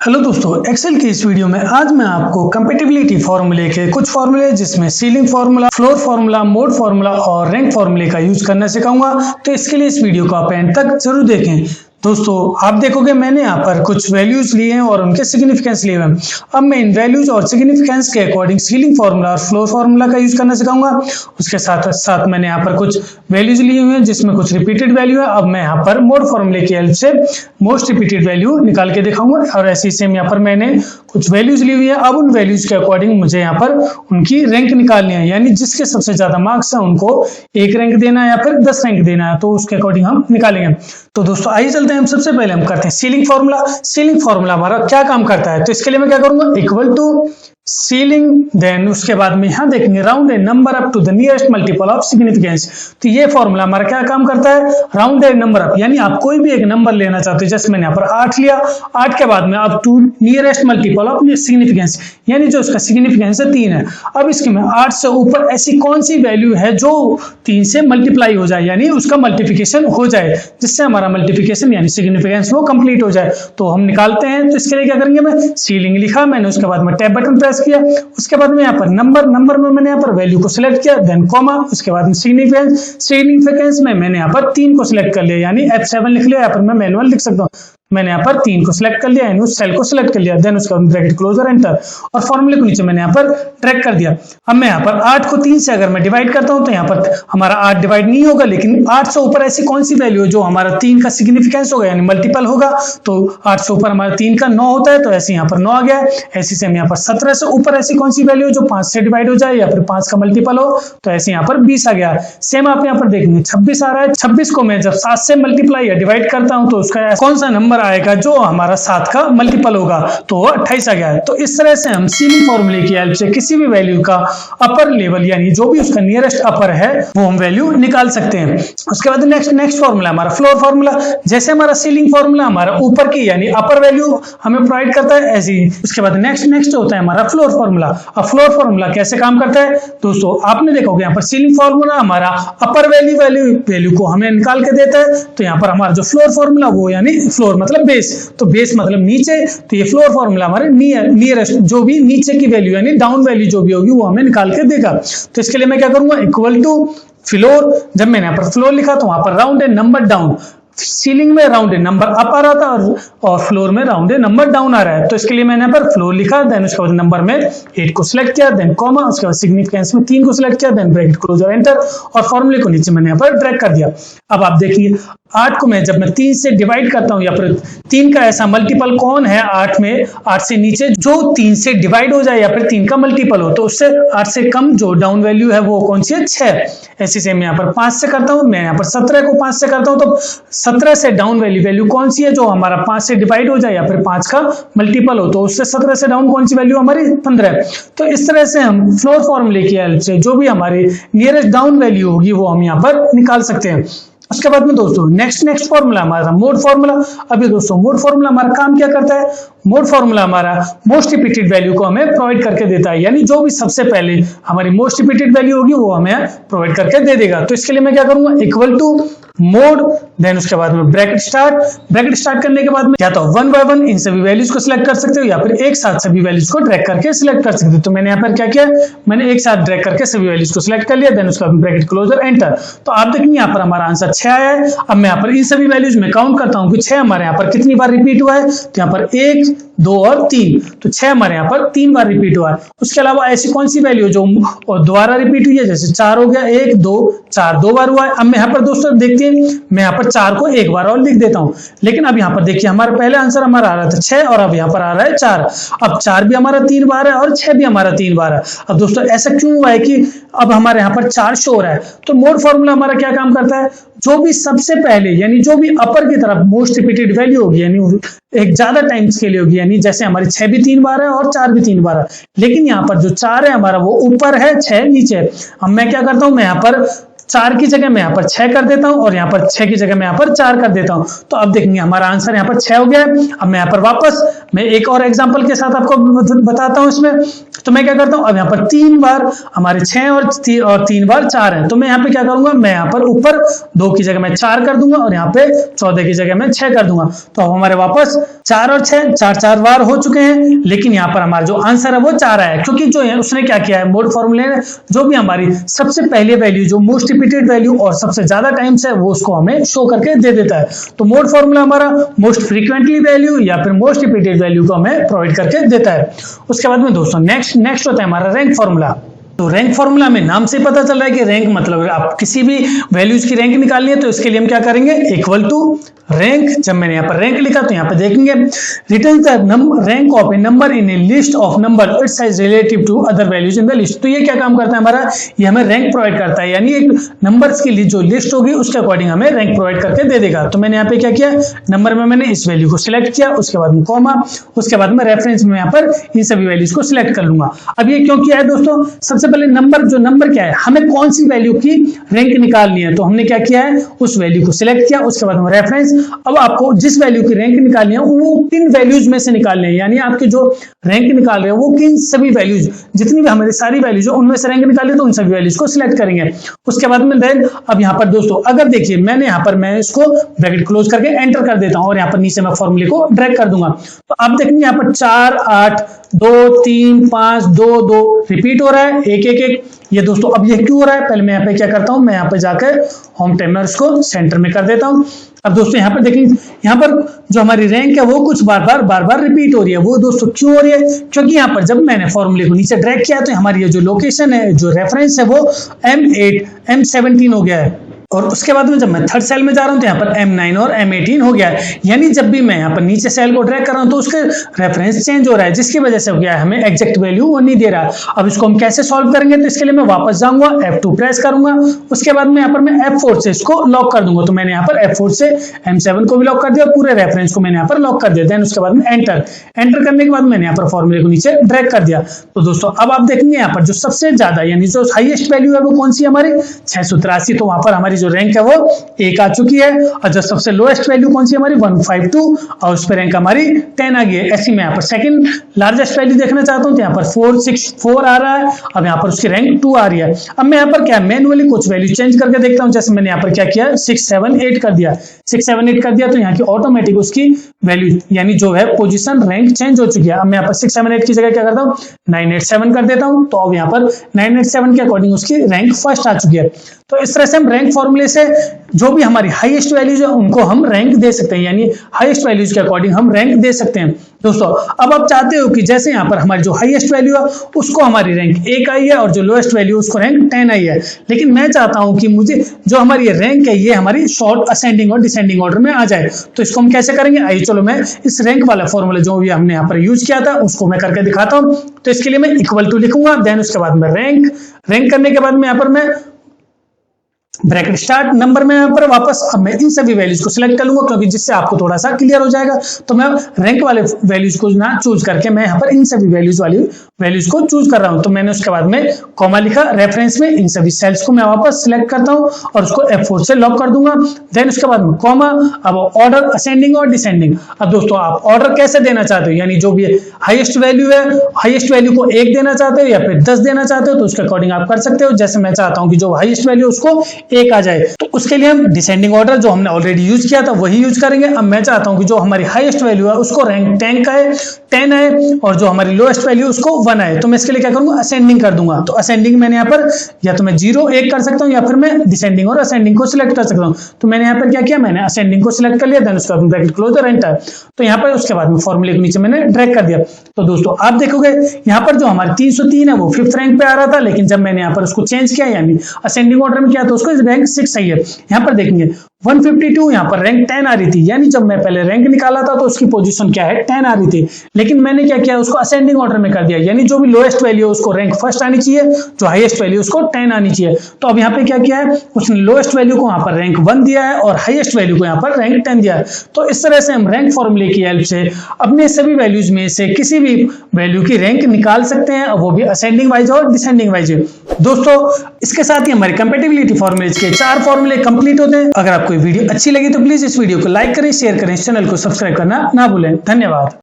Hello दोस्तों, Excel की इस वीडियो में आज मैं आपको कंपेटिबिलिटी फॉर्मूले के कुछ फॉर्मूले जिसमें ceiling formula, floor formula, mode formula और रैंक फार्मूले का यूज करना सिखाऊंगा। तो इसके लिए इस वीडियो को आप एंड तक जरूर देखें। दोस्तों आप देखोगे मैंने यहाँ पर कुछ वैल्यूज लिए हैं और उनके सिग्निफिकेंस लिए हुए हैं। अब मैं इन वैल्यूज और सिग्निफिकेंस के अकॉर्डिंग सीलिंग फार्मूला और फ्लोर फार्मूला का यूज करना सिखाऊंगा। उसके साथ साथ मैंने यहाँ पर कुछ वैल्यूज लिए हुए हैं जिसमें कुछ रिपीटेड वैल्यू है। अब मैं यहाँ पर मोड फार्मूले की हेल्प से मोस्ट रिपीटेड वैल्यू निकाल के दिखाऊंगा और ऐसे सेम यहाँ पर मैंने कुछ वैल्यूज ली हुई है। अब उन वैल्यूज के अकॉर्डिंग मुझे यहाँ पर उनकी रैंक निकालनी है, यानी जिसके सबसे ज्यादा मार्क्स है उनको 1 रैंक देना है या फिर 10 रैंक देना है, तो उसके अकॉर्डिंग हम निकालेंगे। तो दोस्तों आइए चलते हैं, हम सबसे पहले हम करते हैं सीलिंग फार्मूला। सीलिंग फार्मूला हमारा क्या काम करता है, तो इसके लिए मैं क्या करूंगा, इक्वल टू सीलिंग, देन उसके बाद में यहां देखेंगे round a number up to the nearest multiple of significance. तो ये फॉर्मूला हमारा क्या काम करता है, राउंड ए नंबर अप, यानी आप कोई भी एक नंबर लेना चाहते हो। जैसे मैंने यहाँ पर 8 लिया, 8 के बाद में अब to nearest multiple of significance, यानी जो इसका सिग्निफिकेंस है 3 है। अब इसके में 8 से ऊपर ऐसी कौन सी वैल्यू है जो 3 से मल्टीप्लाई हो जाए, यानी उसका मल्टीप्लिकेशन हो जाए, जिससे हमारा मल्टीप्लिकेशन यानी सिग्निफिकेंस वो कंप्लीट हो जाए। तो हम निकालते हैं। तो इसके लिए क्या करेंगे, मैं सीलिंग लिखा मैंने, उसके बाद में टैब बटन प्रेस किया, उसके बाद में यहाँ पर नंबर में मैंने यहाँ पर वैल्यू को सिलेक्ट किया, देन कॉमा, उसके बाद में सिग्निफिकेंस में मैंने यहाँ पर 3 को सिलेक्ट कर लिया, यानी F7 लिख लिया। यहाँ पर मैं मैनुअल लिख सकता हूँ, मैंने यहाँ पर 3 को सिलेक्ट कर लिया, यानी उस सेल को सिलेक्ट कर लिया, देन उसके बाद ब्रैकेट क्लोजर एंटर, और फॉर्मूले को नीचे मैंने यहाँ पर ड्रैग कर दिया। अब मैं यहाँ पर 8 को 3 से अगर मैं डिवाइड करता हूँ तो यहाँ पर हमारा 8 डिवाइड नहीं होगा, लेकिन 8 से ऊपर ऐसी कौन सी वैल्यू है जो हमारा 3 का सिग्निफिकेंस होगा, यानी मल्टीपल होगा। तो 8 से ऊपर हमारा 3 का 9 होता है, तो ऐसे यहाँ पर 9 आ गया है। ऐसे से हम यहाँ पर 17 से ऊपर ऐसी कौन सी वैल्यू जो 5 से डिवाइड हो जाए या फिर 5 का मल्टीपल हो, तो ऐसे यहाँ पर 20 आ गया। सेम आप यहाँ पर देखेंगे 26 आ रहा है। 26 को मैं जब 7 से मल्टीप्लाई या डिवाइड करता हूँ तो उसका कौन सा नंबर आएगा जो हमारा 7 का मल्टीपल होगा, तो 28 आ गया है। तो इस तरह से हम सीलिंग फॉर्मूले की हेल्प से किसी भी वैल्यू का अपर लेवल, यानी जो भी उसका नियरेस्ट अपर है, वो हम वैल्यू निकाल सकते हैं। उसके बाद नेक्स्ट फॉर्मूला हमारा फ्लोर फॉर्मूला। जैसे हमारा सीलिंग फॉर्मूला हमारा ऊपर की यानी अपर वैल्यू हमें प्रोवाइड करता है, ऐसे ही उसके बाद नेक्स्ट होता है हमारा फ्लोर फॉर्मूला। अब फ्लोर फॉर्मूला कैसे काम करता है दोस्तों, आपने देखोगे यहाँ पर सीलिंग फॉर्मूला हमारा अपर वैल्यू को हमें निकाल के देता है। तो यहाँ पर हमारा जो फ्लोर फॉर्मूला वो यानी फ्लोर मतलब बेस, तो बेस मतलब नीचे, तो ये फ्लोर फॉर्मूला हमारे नियरेस्ट जो भी नीचे की वैल्यू यानी डाउन वैल्यू जो भी होगी वो हमें निकाल के देगा। तो इसके लिए मैं क्या करूंगा, इक्वल टू फ्लोर, जब मैंने यहाँ पर फ्लोर लिखा तो वहां पर round a number down, ceiling में राउंड ए नंबर अप आ रहा था और फ्लोर में राउंड ए नंबर डाउन आ रहा है। तो इसके लिए मैंने यहाँ पर फ्लोर लिखा, देन उसके बाद नंबर में 8 को सिलेक्ट किया, देन कॉमा, उसके बाद सिग्निफिकेंस में 3 को सिलेक्ट किया, देन ब्रैकेट क्लोजर एंटर, और फॉर्मूले को नीचे मैंने यहाँ पर ड्रैग कर दिया। अब आप देखिए 8 को मैं जब मैं 3 से डिवाइड करता हूं या फिर 3 का ऐसा मल्टीपल कौन है 8 में, 8 से नीचे जो 3 से डिवाइड हो जाए या फिर 3 का मल्टीपल हो, तो उससे 8 से कम जो डाउन वैल्यू है वो कौन सी है, 6। ऐसे से मैं यहाँ पर 5 से करता हूं, मैं यहाँ पर 17 को 5 से करता हूं, तो 17 से डाउन वैल्यू कौन सी है जो हमारा 5 से डिवाइड हो जाए या फिर 5 का मल्टीपल हो, तो उससे 17 से डाउन कौन सी वैल्यू हमारी 15। तो इस तरह से हम फ्लोर फॉर्मूले की हेल्प से जो भी हमारी नियरेस्ट डाउन वैल्यू होगी वो हम यहाँ पर निकाल सकते हैं। उसके बाद में दोस्तों नेक्स्ट फॉर्मूला हमारा मोड फॉर्मूला। अभी दोस्तों मोड फॉर्मूला हमारा काम क्या करता है, मोड फॉर्मूला हमारा मोस्ट रिपीटेड वैल्यू को हमें प्रोवाइड करके देता है, यानी जो भी सबसे पहले हमारी मोस्ट रिपीटेड वैल्यू होगी वो हमें प्रोवाइड करके दे देगा। तो इसके लिए मैं क्या करूंगा, इक्वल टू मोड, देन उसके बाद में ब्रैकेट स्टार्ट करने के बाद में या तो 1 बाय 1 इन सभी वैल्यूज को सिलेक्ट कर सकते हो या फिर एक साथ सभी वैल्यूज को ड्रैग करके सिलेक्ट कर सकते हो। तो मैंने यहाँ पर क्या किया, मैंने एक साथ ड्रैग करके सभी वैल्यूज को सिलेक्ट कर लिया, देन उसके बाद ब्रैकेट क्लोजर एंटर। तो आप देखेंगे यहाँ पर हमारा आंसर 6 आया है। अब मैं यहाँ पर इन सभी वैल्यूज में काउंट करता हूँ कि 6 हमारे यहाँ पर कितनी बार रिपीट हुआ है, तो यहाँ पर 1, 2 और 3, तो 6 हमारे यहाँ पर 3 बार रिपीट हुआ है। उसके अलावा ऐसी कौन सी वैल्यू जो और दोबारा रिपीट हुई है, जैसे 4 हो गया, 1, 2, 4 2 बार हुआ है। अब मैं यहाँ पर दोस्तों देखते हैं, मैं यहाँ पर 4 को एक बार और लिख देता हूं, लेकिन अब यहाँ पर देखिए हमारा पहले आंसर हमारा आ रहा था 6 और अब यहाँ पर आ रहा है 4। अब 4 भी हमारा 3 बार है और 6 भी हमारा 3 बार है। अब दोस्तों ऐसा क्यों हुआ है कि अब हमारे यहाँ पर 4 शो हो रहा है, तो मोड फॉर्मूला हमारा क्या काम करता है, जो भी सबसे पहले यानी जो भी अपर की तरफ मोस्ट रिपीटेड वैल्यू होगी, यानी एक ज्यादा टाइम्स के लिए होगी, यानी जैसे हमारी 6 भी 3 बार है और 4 भी 3 बार है, लेकिन यहाँ पर जो 4 है हमारा वो ऊपर है, 6 नीचे है। अब मैं क्या करता हूँ, मैं यहाँ पर 4 की जगह मैं यहाँ पर 6 कर देता हूं और यहाँ पर 6 की जगह मैं यहाँ पर 4 कर देता हूं। तो अब देखेंगे हमारा आंसर यहाँ पर 6 हो गया है। अब मैं यहाँ पर वापस मैं एक और एग्जांपल के साथ आपको बताता हूं। इसमें तो मैं क्या करता हूं, अब यहाँ पर 3 बार हमारे 6 और 3 बार 4 है, तो मैं यहाँ पे क्या करूंगा, मैं यहाँ पर ऊपर 2 की जगह मैं 4 कर दूंगा और यहाँ पे 14 की जगह मैं 6 कर दूंगा। तो अब हमारे वापस 4 और 6 4 बार हो चुके हैं, लेकिन यहाँ पर हमारा जो आंसर है वो 4 आया है, क्योंकि जो है उसने क्या किया है, मोड फॉर्मूले ने जो भी हमारी सबसे पहले वैल्यू जो मोस्ट रिपीटेड वैल्यू और सबसे ज्यादा टाइम्स है वो उसको हमें शो करके दे देता है। तो मोड फॉर्मूला हमारा मोस्ट फ्रीक्वेंटली वैल्यू या फिर मोस्ट रिपीटेड वैल्यू को हमें प्रोवाइड करके देता है। उसके बाद में दोस्तों नेक्स्ट होता है हमारा रैंक फॉर्मूला। तो रैंक फॉर्मूला में नाम से पता चल रहा है कि रैंक मतलब आप किसी भी वैल्यूज की रैंक निकालनी है, तो इसके लिए हम क्या करेंगे, इक्वल टू रैंक। जब मैंने यहाँ पर रैंक लिखा तो यहाँ पे देखेंगे return the rank of a number in a list of number its size relative to other values in the list. तो ये क्या काम करता है हमारा, ये हमें रैंक प्रोवाइड करता है, यानी एक नंबर्स की जो लिस्ट होगी उसके अकॉर्डिंग हमें रैंक प्रोवाइड करके दे देगा। तो मैंने यहाँ पे क्या किया, नंबर में मैंने इस वैल्यू को सिलेक्ट किया, उसके बाद में कॉमा, उसके बाद में रेफरेंस में यहाँ पर इन सभी वैल्यूज को सिलेक्ट कर लूंगा। अब ये क्यों किया है दोस्तों, सबसे पहले नंबर क्या है, हमें कौन सी वैल्यू की रैंक निकालनी है, तो हमने क्या किया है, उस वैल्यू को सिलेक्ट किया, उसके बाद में रेफरेंस। अब आपको जिस वैल्यू की रैंक निकालनी है वो किन वैल्यूज में से निकालनी है, यानी आपके जो रैंक निकाल रहे हैं वो किन सभी वैल्यूज, जितनी भी हमारी सारी वैल्यूज है उनमें से रैंक निकाली, तो उन सभी वैल्यूज को सिलेक्ट करेंगे। उसके बाद में देन अब यहाँ पर दोस्तों अगर देखिए मैंने यहाँ पर मैं इसको ब्रैकेट क्लोज करके एंटर कर देता हूं और यहाँ पर नीचे मैं फॉर्मूले को ड्रैग कर दूंगा। तो आप देखेंगे यहाँ पर 4 8 2 3 5 2 2 रिपीट हो रहा है, 1 1 1। ये दोस्तों अब ये क्यों हो रहा है, पहले मैं यहाँ पे क्या करता हूं, मैं यहाँ पे जाकर होम टैब में इसको सेंटर में कर देता हूं। अब दोस्तों यहाँ पर देखेंगे, यहाँ पर जो हमारी रैंक है वो कुछ बार बार रिपीट हो रही है। वो दोस्तों क्यों हो रही है, क्योंकि यहाँ पर जब मैंने फॉर्मूले को नीचे ड्रैग किया तो हमारी जो लोकेशन है, जो रेफरेंस है वो M8 M17 हो गया है। और उसके बाद में जब मैं थर्ड सेल में जा रहा हूं तो यहाँ पर M9 और M18 हो गया है, यानी जब भी मैं यहाँ पर नीचे सेल को ड्रैग कर रहा हूं तो उसके रेफरेंस चेंज हो रहा है, जिसकी वजह से हो गया है हमें एग्जैक्ट वैल्यू वो नहीं दे रहा है। अब इसको हम कैसे सॉल्व करेंगे, तो इसके लिए मैं वापस जाऊंगा, F2 प्रेस करूंगा, उसके बाद में यहाँ पर मैं F4 से इसको लॉक कर दूंगा। तो मैंने यहाँ पर F4 से M7 को भी लॉक कर दिया, पूरे रेफरेंस को मैंने यहाँ पर लॉक कर दिया। देन उसके बाद में एंटर करने के बाद मैंने यहाँ पर फॉर्मूले को नीचे ड्रैग कर दिया। तो दोस्तों अब आप देखेंगे यहाँ पर जो सबसे ज्यादा यानी जो हाईएस्ट वैल्यू है वो कौन सी हमारी 683, तो वहां पर हमारी जो रैंक है वो 1 आ चुकी है। और जो सबसे लोएस्ट वैल्यू कौन सी हमारी 152 और उस पर रैंक हमारी 10 आ गई है। ऐसी मैं यहाँ पर सेकंड लार्जेस्ट वैल्यू देखना चाहता हूं तो यहाँ पर 464 आ रहा है, अब यहाँ पर उसकी रैंक 2 आ रही है। अब मैं यहाँ पर क्या मैन्युअली कुछ वैल्यू चेंज करके देखता हूं, जैसे मैंने यहाँ पर क्या किया 678 कर दिया, 678 कर दिया तो यहाँ की ऑटोमेटिक उसकी वैल्यू यानी जो है पोजीशन रैंक चेंज हो चुकी है। अब मैं यहाँ पर 678 की जगह क्या करता हूँ 987 कर देता हूँ, तो अब यहाँ पर 987 के अकॉर्डिंग उसकी रैंक फर्स्ट आ चुकी है। तो इस तरह से हम रैंक फॉर्मूले से जो भी हमारी हाईएस्ट वैल्यूज है उनको हम रैंक दे सकते हैं, यानी हाईएस्ट वैल्यूज के अकॉर्डिंग हम रैंक दे सकते हैं। दोस्तों अब आप चाहते हो कि जैसे यहाँ पर हमारी जो हाईएस्ट वैल्यू है उसको हमारी रैंक 1 आई है और जो लोएस्ट वैल्यू उसको रैंक 10 आई है, लेकिन मैं चाहता हूं कि मुझे जो हमारी रैंक है ये हमारी शॉर्ट असेंडिंग और डिसेंडिंग ऑर्डर में आ जाए। तो इसको हम कैसे करेंगे, आइए चलो मैं इस रैंक वाला फॉर्मूला जो भी हमने यहाँ पर यूज किया था उसको मैं करके दिखाता हूँ। तो इसके लिए मैं इक्वल टू लिखूंगा, देन उसके बाद में रैंक करने के बाद में यहाँ पर मैं ब्रैकेट स्टार्ट नंबर में यहाँ पर वापस अब मैं इन सभी वैल्यूज को सिलेक्ट कर लूंगा, क्योंकि जिससे आपको थोड़ा सा क्लियर हो जाएगा। तो मैं रैंक वाले वैल्यूज को ना चूज करके मैं यहाँ पर इन सभी वैल्यूज को चूज कर रहा हूं। तो मैंने उसके बाद में कॉमा लिखा, रेफरेंस में इन सभी सेल्स को मैं वापस सिलेक्ट करता हूं और उसको F4 से लॉक कर दूंगा। देन उसके बाद में कॉमा, अब ऑर्डर असेंडिंग और डिसेंडिंग। अब दोस्तों आप ऑर्डर कैसे देना चाहते हो, यानी जो भी हाईएस्ट वैल्यू है हाईएस्ट वैल्यू को 1 देना चाहते हो या फिर 10 देना चाहते हो तो उसके अकॉर्डिंग आप कर सकते हो। जैसे मैं चाहता हूं कि जो हाईएस्ट वैल्यू उसको 1 आ जाए, तो उसके लिए हम डिसेंडिंग ऑर्डर जो हमने ऑलरेडी यूज किया था वही यूज करेंगे। अब मैं चाहता हूं कि जो हमारी हाईएस्ट वैल्यू है उसको रैंक 10 का है 10 है और जो हमारी लोएस्ट वैल्यू उसको 1 है। तो मैं इसके लिए क्या करूंगा, असेंडिंग कर दूंगा। तो असेंडिंग मैंने यहाँ पर या तो मैं 0 1 कर सकता हूँ या फिर मैं डिसेंडिंग और असेंडिंग को सिलेक्ट कर सकता हूँ। तो मैंने यहाँ पर क्या किया, मैंने असेंडिंग को सिलेक्ट कर लिया, देन उसके बाद ब्रैकेट क्लोज और एंटर। तो यहाँ पर उसके बाद में फॉर्मूले के नीचे मैंने ड्रैग कर दिया। तो दोस्तों आप देखोगे यहाँ पर जो हमारी 303 है वो 5th रैंक पे आ रहा था, लेकिन जब मैंने यहाँ पर उसको चेंज किया यानी असेंडिंग ऑर्डर में किया तो उसको रैंक 6 आई है। यहाँ पर देखेंगे 152 यहाँ पर रैंक 10 आ रही थी, यानी जब मैं पहले रैंक निकाला था तो उसकी पोजीशन क्या है 10 आ रही थी, लेकिन मैंने क्या किया उसको असेंडिंग ऑर्डर में कर दिया, यानी जो भी लोएस्ट वैल्यू है उसको रैंक फर्स्ट आनी चाहिए, जो हाईएस्ट वैल्यू उसको 10 आनी चाहिए। तो अब यहाँ पे क्या किया है, उसने लोएस्ट वैल्यू को यहाँ पर रैंक 1 दिया है और हाईएस्ट वैल्यू को यहाँ पर रैंक 10 दिया है। तो इस तरह से हम रैंक फॉर्मूले की हेल्प से अपने सभी वैल्यूज में से किसी भी वैल्यू की रैंक निकाल सकते हैं, वो भी असेंडिंग वाइज और डिसेंडिंग वाइज। दोस्तों इसके साथ ही हमारे कंपैटिबिलिटी फॉर्मूलेज के 4 फॉर्मूले कंप्लीट होते हैं। अगर आपको वीडियो अच्छी लगी तो प्लीज इस वीडियो को लाइक करें, शेयर करें, इस चैनल को सब्सक्राइब करना ना भूलें। धन्यवाद।